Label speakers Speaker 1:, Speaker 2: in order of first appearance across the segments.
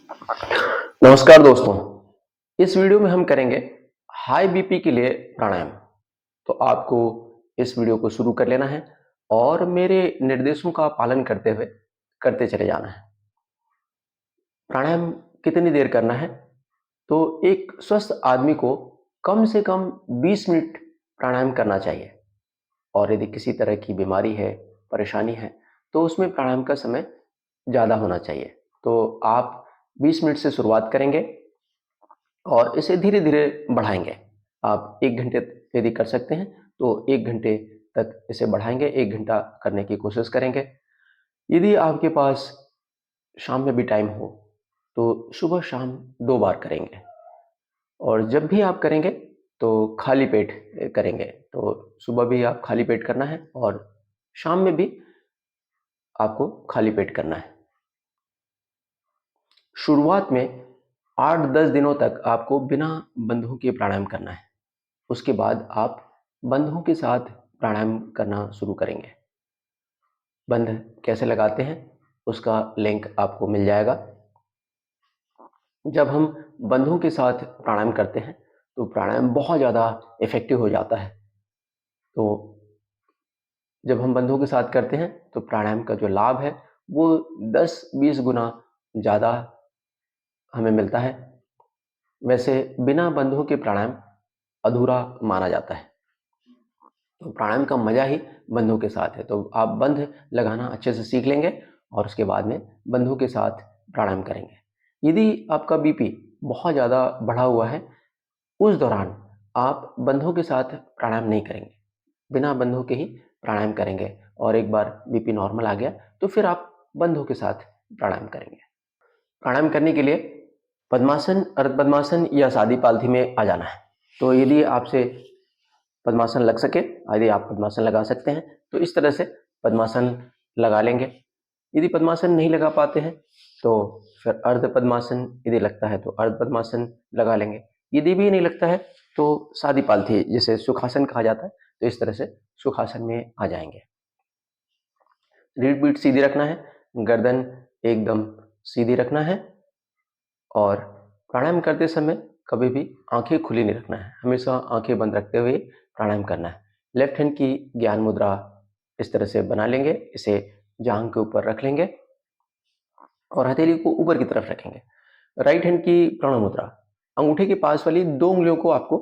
Speaker 1: नमस्कार दोस्तों। इस वीडियो में हम करेंगे हाई बीपी के लिए प्राणायाम। तो आपको इस वीडियो को शुरू कर लेना है और मेरे निर्देशों का पालन करते हुए करते चले जाना है। प्राणायाम कितनी देर करना है? तो एक स्वस्थ आदमी को कम से कम 20 मिनट प्राणायाम करना चाहिए। और यदि किसी तरह की बीमारी है, परेशानी है, तो उसमें प्राणायाम का समय ज़्यादा होना चाहिए। तो आप 20 मिनट से शुरुआत करेंगे और इसे धीरे धीरे बढ़ाएंगे। आप 1 घंटे यदि कर सकते हैं तो 1 घंटे तक इसे बढ़ाएंगे, 1 घंटा करने की कोशिश करेंगे। यदि आपके पास शाम में भी टाइम हो तो सुबह शाम 2 बार करेंगे। और जब भी आप करेंगे तो खाली पेट करेंगे। तो सुबह भी आप खाली पेट करना है और शाम में भी आपको खाली पेट करना है। शुरुआत में 8-10 दिनों तक आपको बिना बंधों के प्राणायाम करना है। उसके बाद आप बंधों के साथ प्राणायाम करना शुरू करेंगे। बंध कैसे लगाते हैं उसका लिंक आपको मिल जाएगा। जब हम बंधों के साथ प्राणायाम करते हैं तो प्राणायाम बहुत ज़्यादा इफेक्टिव हो जाता है। तो जब हम बंधों के साथ करते हैं तो प्राणायाम का जो लाभ है वो 10-20 गुना ज़्यादा हमें मिलता है। वैसे बिना बंधों के प्राणायाम अधूरा माना जाता है। तो प्राणायाम का मजा ही बंधों के साथ है। तो आप बंध लगाना अच्छे से सीख लेंगे और उसके बाद में बंधों के साथ प्राणायाम करेंगे। यदि आपका बीपी बहुत ज़्यादा बढ़ा हुआ है, उस दौरान आप बंधों के साथ प्राणायाम नहीं करेंगे, बिना बंधों के ही प्राणायाम करेंगे। और एक बार बीपी नॉर्मल आ गया तो फिर आप बंधों के साथ प्राणायाम करेंगे। प्राणायाम करने के लिए पद्मासन, अर्ध पद्मासन या सादी पालथी में आ जाना है। तो यदि आपसे पद्मासन लग सके, यदि आप पद्मासन लगा सकते हैं तो इस तरह से पद्मासन लगा लेंगे। यदि पद्मासन नहीं लगा पाते हैं तो फिर अर्ध पद्मासन यदि लगता है तो अर्ध पद्मासन लगा लेंगे। यदि भी नहीं लगता है तो सादी पालथी जिसे सुखासन कहा जाता है, तो इस तरह से सुखासन में आ जाएंगे। रीढ़ पीठ सीधी रखना है, गर्दन एकदम सीधी रखना है और प्राणायाम करते समय कभी भी आंखें खुली नहीं रखना है, हमेशा आंखें बंद रखते हुए प्राणायाम करना है। लेफ्ट हैंड की ज्ञान मुद्रा इस तरह से बना लेंगे, इसे जांघ के ऊपर रख लेंगे और हथेली को ऊपर की तरफ रखेंगे। राइट हैंड की प्रणव मुद्रा, अंगूठे के पास वाली 2 उंगलियों को आपको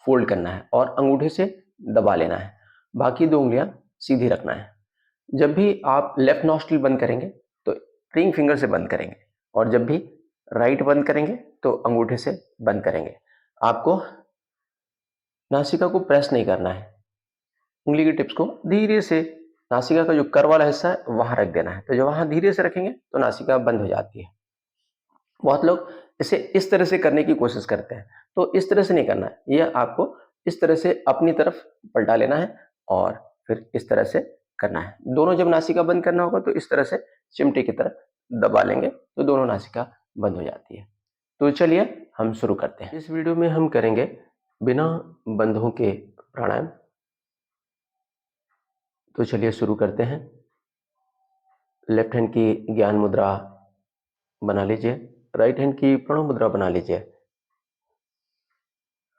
Speaker 1: फोल्ड करना है और अंगूठे से दबा लेना है, बाकी 2 उंगलियां सीधी रखना है। जब भी आप लेफ्ट नॉस्ट्रिल बंद करेंगे तो रिंग फिंगर से बंद करेंगे और जब भी राइट बंद करेंगे तो अंगूठे से बंद करेंगे। आपको नासिका को प्रेस नहीं करना है, उंगली के टिप्स को धीरे से नासिका का जो कर वाला हिस्सा है वहां रख देना है। तो जब वहां धीरे से रखेंगे तो नासिका बंद हो जाती है। बहुत लोग इसे इस तरह से करने की कोशिश करते हैं, तो इस तरह से नहीं करना है। यह आपको इस तरह से अपनी तरफ पलटा लेना है और फिर इस तरह से करना है। दोनों जब नासिका बंद करना होगा तो इस तरह से चिमटे की तरह दबा लेंगे तो दोनों नासिका बंद हो जाती है। तो चलिए हम शुरू करते हैं। इस वीडियो में हम करेंगे बिना बंधों के प्राणायाम। तो चलिए शुरू करते हैं। लेफ्ट हैंड की ज्ञान मुद्रा बना लीजिए, राइट हैंड की प्रणव मुद्रा बना लीजिए।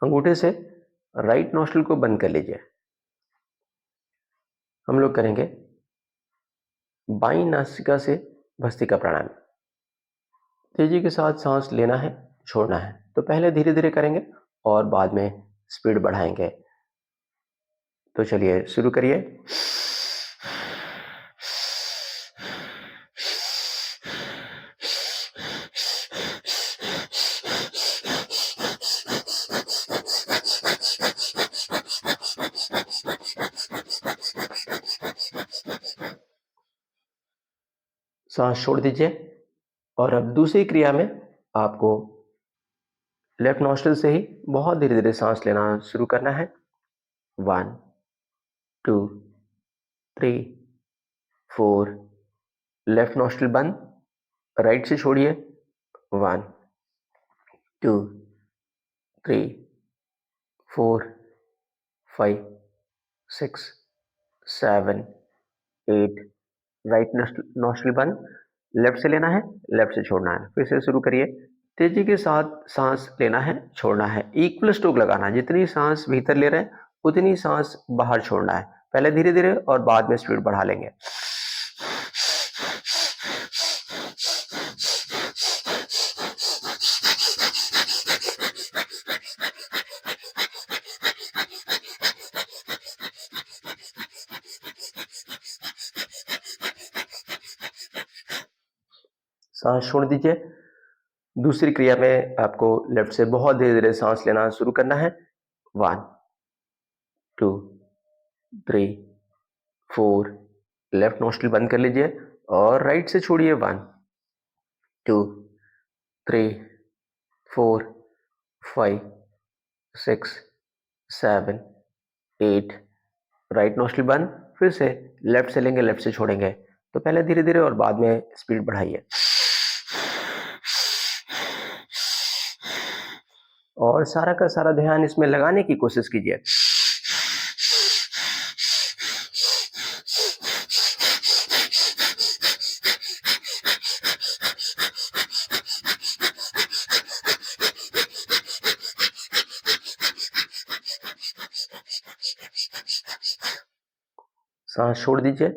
Speaker 1: अंगूठे से राइट नॉस्ट्रिल को बंद कर लीजिए। हम लोग करेंगे बाईं नासिका से भस्त्रिका प्राणायाम। तेजी के साथ सांस लेना है, छोड़ना है। तो पहले धीरे धीरे करेंगे और बाद में स्पीड बढ़ाएंगे। तो चलिए शुरू करिए। सांस छोड़ दीजिए और अब दूसरी क्रिया में आपको लेफ्ट नॉस्ट्रिल से ही बहुत धीरे धीरे सांस लेना शुरू करना है। 1 2 3 4। लेफ्ट नॉस्ट्रिल बंद, राइट से छोड़िए। 1 2 3 4 5 6 7 8। राइट नॉस्ट्रिल बंद, लेफ्ट से लेना है, लेफ्ट से छोड़ना है। फिर से शुरू करिए। तेजी के साथ सांस लेना है, छोड़ना है, इक्वल स्ट्रोक लगाना है। जितनी सांस भीतर ले रहे हैं उतनी सांस बाहर छोड़ना है। पहले धीरे धीरे और बाद में स्पीड बढ़ा लेंगे। सांस छोड़ दीजिए। दूसरी क्रिया में आपको लेफ्ट से बहुत धीरे धीरे सांस लेना शुरू करना है। 1 2 3 4। लेफ्ट नोस्ट्रिल बंद कर लीजिए और राइट से छोड़िए। 1 2 3 4 5 6 7 8। राइट नोस्ट्रिल बंद। फिर से लेफ्ट से लेंगे, लेफ्ट से छोड़ेंगे। तो पहले धीरे धीरे और बाद में स्पीड बढ़ाइए। और सारा का सारा ध्यान इसमें लगाने की कोशिश कीजिए। सांस छोड़ दीजिए।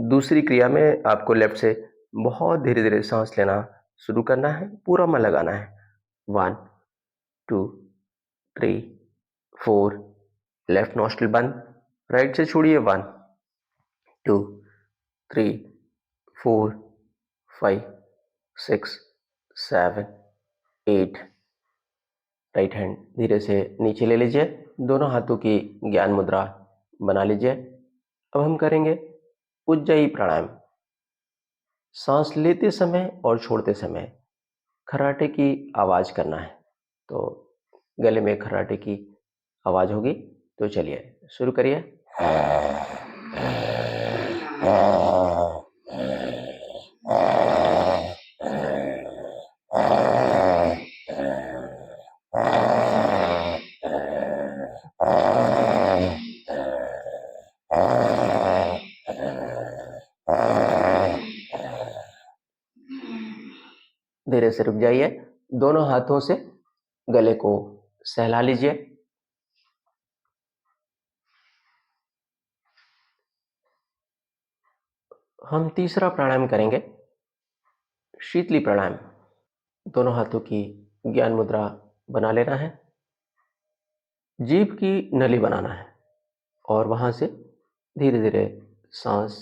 Speaker 1: दूसरी क्रिया में आपको लेफ्ट से बहुत धीरे धीरे सांस लेना शुरू करना है, पूरा मन लगाना है। 1 2 3 4। लेफ्ट नॉस्ट्रिल बंद, राइट से छोड़िए। 1 2 3 4 5 6 7 8। राइट हैंड धीरे से नीचे ले लीजिए। दोनों हाथों की ज्ञान मुद्रा बना लीजिए। अब हम करेंगे उज्जाई प्राणायाम। सांस लेते समय और छोड़ते समय खर्राटे की आवाज करना है। तो गले में खर्राटे की आवाज होगी। तो चलिए शुरू करिए। धीरे से रुक जाइए। दोनों हाथों से गले को सहला लीजिए। हम तीसरा प्राणायाम करेंगे, शीतली प्राणायाम। दोनों हाथों की ज्ञान मुद्रा बना लेना है। जीभ की नली बनाना है और वहां से धीरे धीरे सांस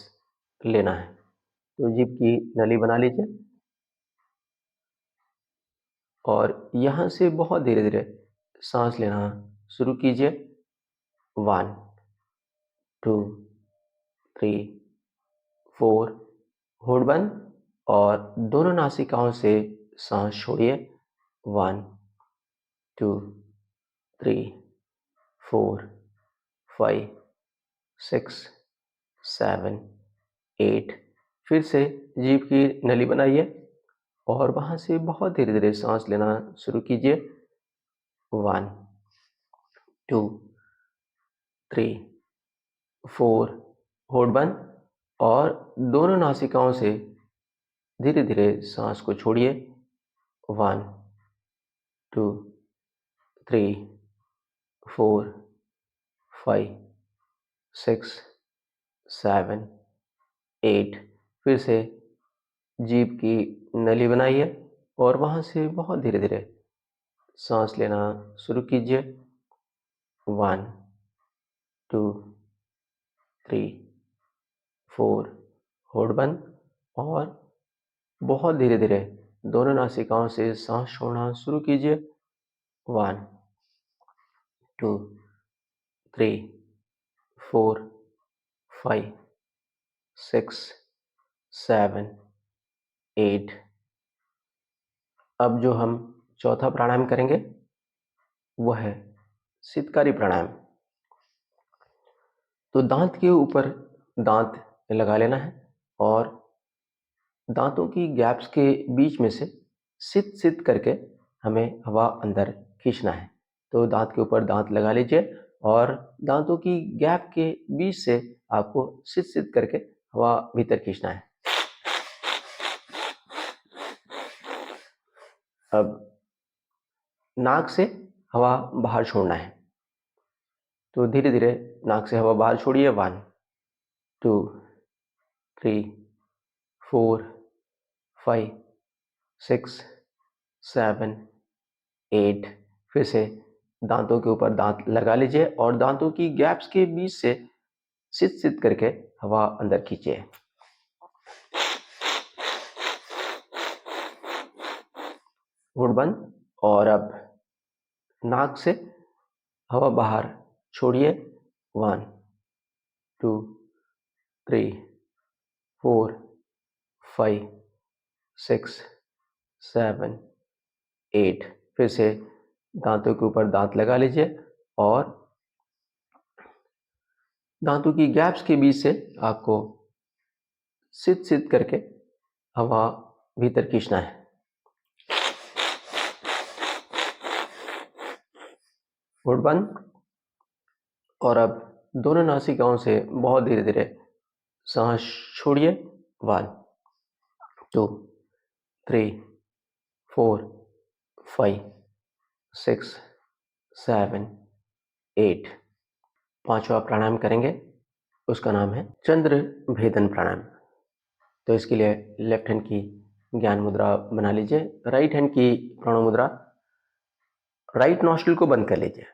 Speaker 1: लेना है। तो जीभ की नली बना लीजिए और यहां से बहुत धीरे धीरे सांस लेना शुरू कीजिए। 1 2 3 4। होड़ बंद और दोनों नासिकाओं से सांस छोड़िए। 1 2 3 4 5 6 7 8। फिर से जीभ की नली बनाइए और वहां से बहुत धीरे धीरे सांस लेना शुरू कीजिए। 1 2 3 4। होड़ बंद और दोनों नासिकाओं से धीरे धीरे सांस को छोड़िए। 1 2 3 4 5 6 7 8। फिर से जीभ की नली बनाइए और वहां से बहुत धीरे धीरे सांस लेना शुरू कीजिए। 1 2 3 4। होड़ बंद और बहुत धीरे धीरे दोनों नासिकाओं से सांस छोड़ना शुरू कीजिए। 1 2 3 4 5 6 7 8। अब जो हम चौथा प्राणायाम करेंगे वह है शीतकारी प्राणायाम। तो दांत के ऊपर दांत लगा लेना है और दांतों की गैप्स के बीच में से सित सित करके हमें हवा अंदर खींचना है। तो दांत के ऊपर दांत लगा लीजिए और दांतों की गैप के बीच से आपको सित सित करके हवा भीतर खींचना है। अब नाक से हवा बाहर छोड़ना है, तो धीरे धीरे नाक से हवा बाहर छोड़िए। 1 2 3 4 5 6 7 8। फिर से दांतों के ऊपर दांत लगा लीजिए और दांतों की गैप्स के बीच से सित सित करके हवा अंदर खींचिए। घूंट बंद। और अब नाक से हवा बाहर छोड़िए। 1 2 3 4 5 6 7 8। फिर से दांतों के ऊपर दांत लगा लीजिए और दांतों की गैप्स के बीच से आपको सित सित करके हवा भीतर खींचना है। घूंट बंद। और अब दोनों नासिकाओं से बहुत धीरे धीरे सांस छोड़िए। 1 2 3 4 5 6 7 8। पांचवा प्राणायाम करेंगे, उसका नाम है चंद्र भेदन प्राणायाम। तो इसके लिए लेफ्ट हैंड की ज्ञान मुद्रा बना लीजिए। राइट हैंड की प्रणव मुद्रा। राइट नॉस्ट्रिल को बंद कर लीजिए।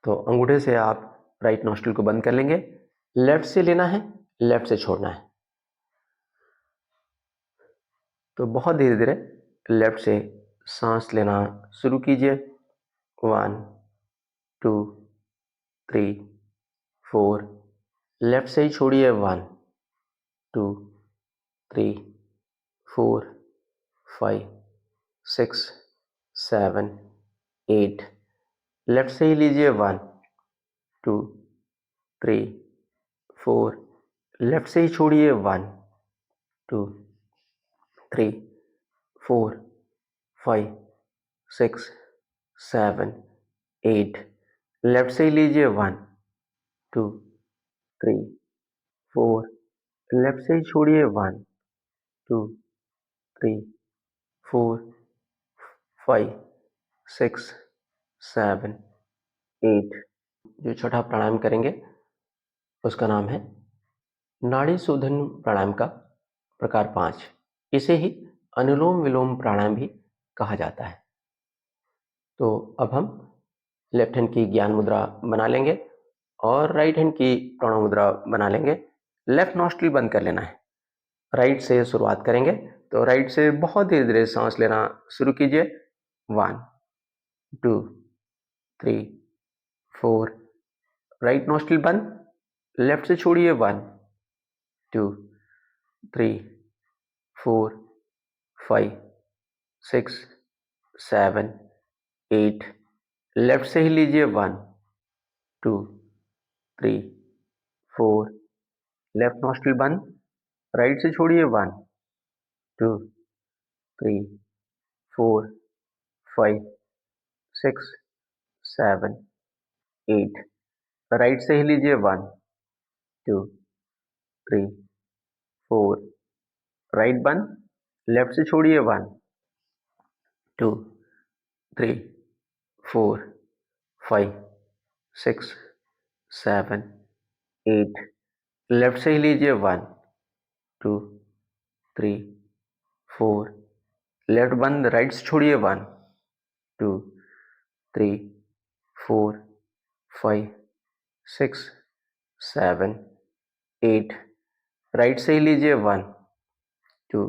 Speaker 1: तो अंगूठे से आप राइट नॉस्ट्रिल को बंद कर लेंगे। लेफ्ट से लेना है, लेफ्ट से छोड़ना है। तो बहुत धीरे धीरे लेफ्ट से सांस लेना शुरू कीजिए। 1 2 3 4। लेफ्ट से ही छोड़िए। 1 2 3 4 5 6 7 8। लेफ्ट से ही लीजिए। 1 2 3 4। लेफ्ट से ही छोड़िए। 1 2 3 4 5 6 7 8। लेफ्ट से ही लीजिए। 1 2 3 4। लेफ्ट से ही छोड़िए। 1 2 3 4 5 6 7 8। जो छठा प्राणायाम करेंगे उसका नाम है नाड़ी शोधन प्राणायाम का प्रकार 5। इसे ही अनुलोम विलोम प्राणायाम भी कहा जाता है। तो अब हम लेफ्ट हैंड की ज्ञान मुद्रा बना लेंगे और राइट हैंड की प्रणव मुद्रा बना लेंगे। लेफ्ट नॉस्ट्रिल बंद कर लेना है। राइट से शुरुआत करेंगे, तो राइट से बहुत धीरे धीरे सांस लेना शुरू कीजिए। 1 2 3 4। राइट नॉस्ट्रिल बंद। लेफ्ट से छोड़िए। 1 2 3 4 5 6 7 8। लेफ्ट से ही लीजिए। 1 2 3 4। लेफ्ट नॉस्ट्रिल बंद। राइट से छोड़िए। 1 2 3 4 5 6 7 8। राइट से ही लीजिए। 1 2 3 4। राइट बंद। लेफ्ट से छोड़िए। 1 2 3 4 5 6 7 8। लेफ्ट से ही लीजिए। 1 2 3 4। लेफ्ट बंद। राइट से छोड़िए। 1 2 3 4 5 6 7 8। राइट से ही लीजिए। 1 2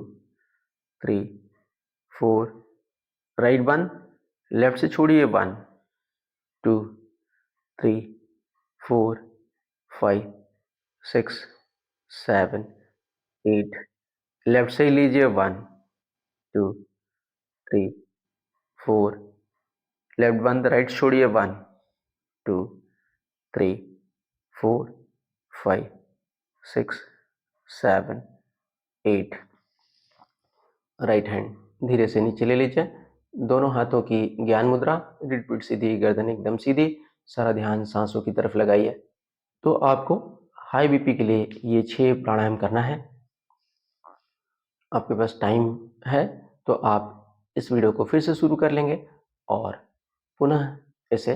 Speaker 1: 3 4। राइट बंद। लेफ्ट से छोड़िए। 1 2 3 4 5 6 7 8। लेफ्ट से ही लीजिए। 1 2 3 4। लेफ्ट बंद। राइट छोड़िए। 1 2 3 4 5 6 7 8। राइट हैंड धीरे से नीचे ले लीजिए। दोनों हाथों की ज्ञान मुद्रा। रीढ़ पीठ सीधी, गर्दन एकदम सीधी। सारा ध्यान सांसों की तरफ लगाइए। तो आपको हाई बीपी के लिए ये 6 प्राणायाम करना है। आपके पास टाइम है तो आप इस वीडियो को फिर से शुरू कर लेंगे और पुनः इसे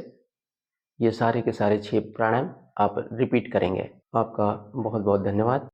Speaker 1: ये सारे के सारे 6 प्राणायाम आप रिपीट करेंगे। आपका बहुत बहुत धन्यवाद।